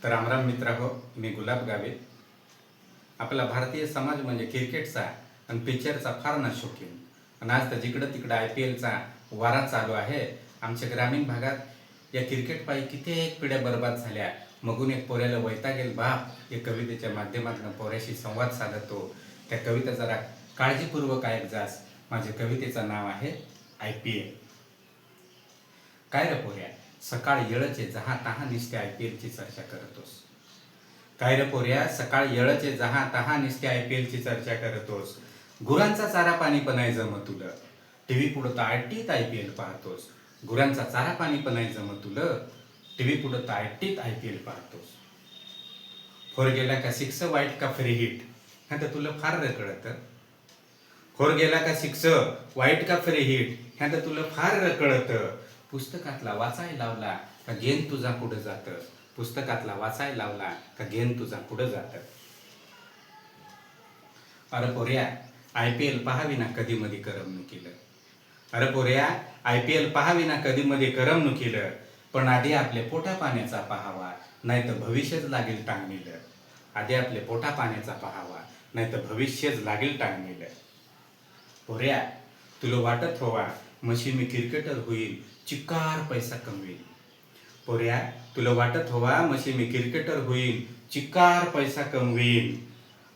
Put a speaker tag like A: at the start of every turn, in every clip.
A: तर रामराम मित्र हो, मी गुलाब गावे. आपला भारतीय समाज म्हणजे क्रिकेटचा आणि पिक्चरचा फार ना शौकीन. आणि आज तर जिकडं तिकडं IPLचा वारा चालू आहे. आमच्या ग्रामीण भागात या क्रिकेटपायी कित्येक पिढ्या बर्बाद झाल्या. मगून एक पोऱ्याला वैतागेल बाप या कवितेच्या माध्यमातून पोऱ्याशी संवाद साधतो. त्या कविता जरा काळजीपूर्वक ऐक जास. माझ्या कवितेचं नाव आहे IPL. काय रे पोऱ्या, सकाळ येळचे जहा तहा निस्ते IPLची चर्चा करतोस. काय रे पोऱ्या, सकाळ येळचे जहा तहा निस्ते IPLची चर्चा करतोस. गुरांचा चारा पाणी पण नाही जमत तुला. टीव्ही पुढं तर आयटीत IPL पाहतोस. गुरांचा चारा पाणी पण नाही जमत तुला. टीव्ही पुढं तर आयटीत IPL पाहतोस. फोर गेला का सिक्स, वाईट का फ्री हिट, ह्या तर तुला फार कळतं. फोर गेला का सिक्स, वाईट का फ्री हिट, ह्या तर तुला फार कळतं. पुस्तकातला वाचायला लावला का गेन तुझा पुढं जातं. पुस्तकातला वाचायला लावला का गेन तुझा पुढं जातं. अरे पोऱ्या, IPL पाहावी ना कधी मध्ये करमणुकीलं. अरे पोऱ्या, IPL पाहावी ना कधी मध्ये करमणुकीलं. पण आधी आपले पोटा पाण्याचा पाहावा, नाही तर भविष्यच लागेल टांगणीलं. आधी आपले पोटा पाण्याचा पाहावा, नाही तर भविष्यच लागेल टांगणीलं. पोऱ्या, तुला वाटत होवा मशी मी क्रिकेटर होईल, चिक्कार पैसा कमवेल. पोऱ्या, तुला वाटत होवा मशी मी क्रिकेटर होईल, चिक्कार पैसा कमवेल.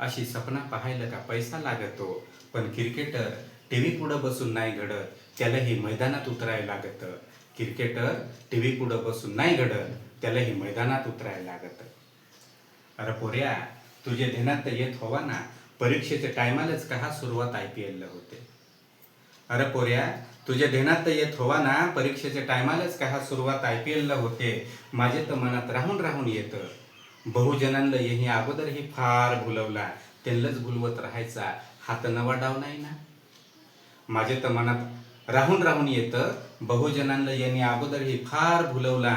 A: अशी सपना पाहायला का पैसा लागतो. पण क्रिकेटर टीव्ही पुढं बसून नाही घडत, त्यालाही मैदानात उतरायला लागतं. क्रिकेटर टीव्ही पुढं बसून नाही घडत, त्यालाही मैदानात उतरायला लागतं. अरे पोऱ्या, तुझे ध्यानात तर येत होवा ना, परीक्षेच्या टायमालाच का सुरुवात IPLला होते. अरे पोऱ्या, तुझ्या ध्यानात तर येत होवा ना, परीक्षेच्या टायमालाच का सुरुवात IPLला होते. माझे तर मनात राहून राहून येतं. बहुजनांना यही अगोदरही फार भुलवला, त्यांनाच भुलवत राहायचा, हा तर नवा डाव नाही ना. माझे तर मनात राहून राहून येतं. बहुजनांना यांनी अगोदरही फार भुलवला,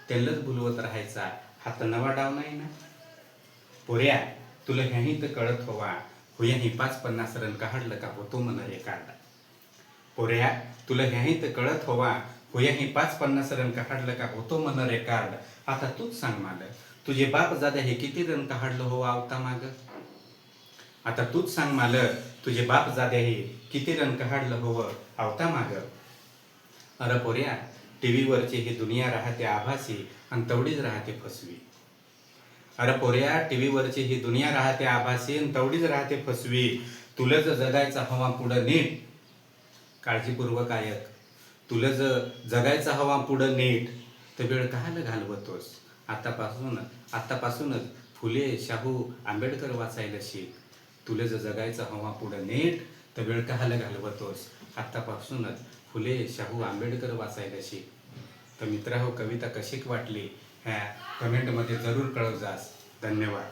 A: त्यांनाच भुलवत राहायचा, हा तर नवा डाव नाही ना. पोऱ्या, तुला ह्याही तर कळत होवा, हुयाही 5-50 रन काढलं का होतो मन रेकॉर्ड. पोऱ्या, तुला ह्याही तर कळत होवा, हुयाही 5-50 रन काढलं का होतो मन रेकॉर्ड. आता तूच सांग मला, तुझे बाप जाद्या हे किती रन काढलं हो आवता माग. आता तूच सांग मला, तुझे बाप जाद्या हे किती रन काढलं हो आवता माग. अरे पोऱ्या, टीव्हीवरची ही दुनिया राहते आभासी आणि तेवढीच राहते फसवी. अरे पोऱ्या, टीव्हीवरची ही दुनिया राहते आभासी आणि तेवढीच राहते फसवी. तुला जर जगायचा हवा पुढं नीट, काळजीपूर्वक ऐक. तुला जर जगायचा हवा पुढं नीट, तर वेळ कशाला घालवतोस. आतापासूनच फुले, शाहू, आंबेडकर वाचायला शिक. तुला जर जगायचा हवा पुढं नीट, तर वेळ कशाला घालवतोस. आतापासूनच फुले, शाहू, आंबेडकर वाचायला शिक. तर मित्रांनो, कविता कशी वाटली ह्या कमेंटमध्ये जरूर कळव जास. धन्यवाद.